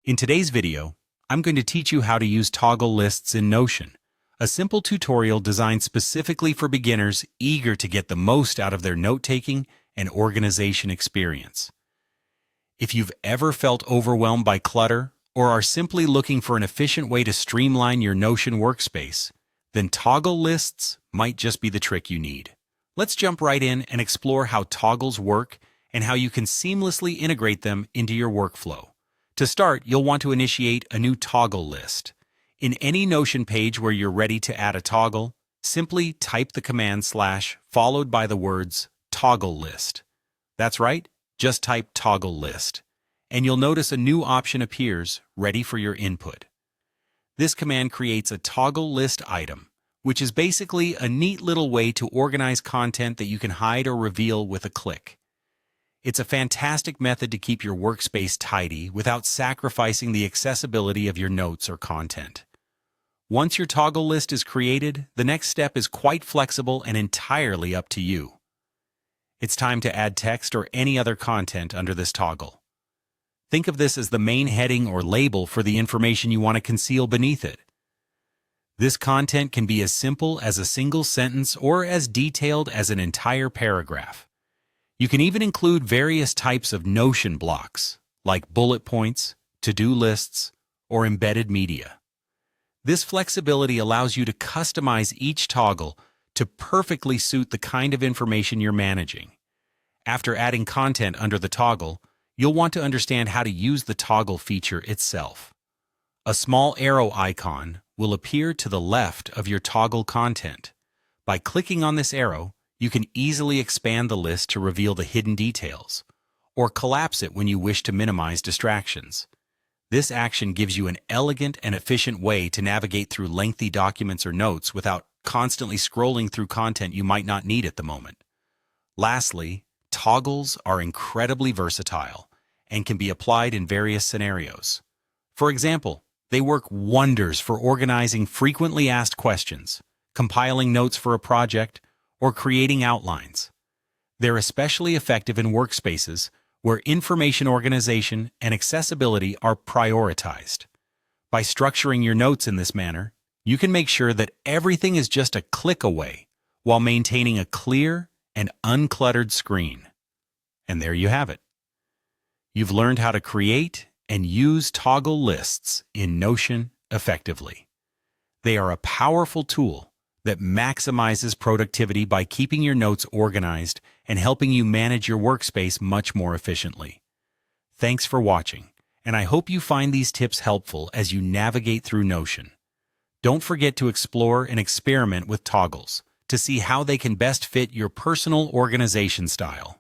In today's video, I'm going to teach you how to use toggle lists in Notion, a simple tutorial designed specifically for beginners eager to get the most out of their note-taking and organization experience. If you've ever felt overwhelmed by clutter or are simply looking for an efficient way to streamline your Notion workspace, then toggle lists might just be the trick you need. Let's jump right in and explore how toggles work and how you can seamlessly integrate them into your workflow. To start, you'll want to initiate a new toggle list. In any Notion page where you're ready to add a toggle, simply type the command / followed by the words toggle list. That's right, just type toggle list, and you'll notice a new option appears ready for your input. This command creates a toggle list item, which is basically a neat little way to organize content that you can hide or reveal with a click. It's a fantastic method to keep your workspace tidy without sacrificing the accessibility of your notes or content. Once your toggle list is created, the next step is quite flexible and entirely up to you. It's time to add text or any other content under this toggle. Think of this as the main heading or label for the information you want to conceal beneath it. This content can be as simple as a single sentence or as detailed as an entire paragraph. You can even include various types of Notion blocks, like bullet points, to-do lists, or embedded media. This flexibility allows you to customize each toggle to perfectly suit the kind of information you're managing. After adding content under the toggle, you'll want to understand how to use the toggle feature itself. A small arrow icon will appear to the left of your toggle content. By clicking on this arrow, you can easily expand the list to reveal the hidden details, or collapse it when you wish to minimize distractions. This action gives you an elegant and efficient way to navigate through lengthy documents or notes without constantly scrolling through content you might not need at the moment. Lastly, toggles are incredibly versatile and can be applied in various scenarios. For example, they work wonders for organizing frequently asked questions, compiling notes for a project, or creating outlines. They're especially effective in workspaces where information organization and accessibility are prioritized. By structuring your notes in this manner, you can make sure that everything is just a click away while maintaining a clear and uncluttered screen. And there you have it. You've learned how to create and use toggle lists in Notion effectively. They are a powerful tool that maximizes productivity by keeping your notes organized and helping you manage your workspace much more efficiently. Thanks for watching, and I hope you find these tips helpful as you navigate through Notion. Don't forget to explore and experiment with toggles to see how they can best fit your personal organization style.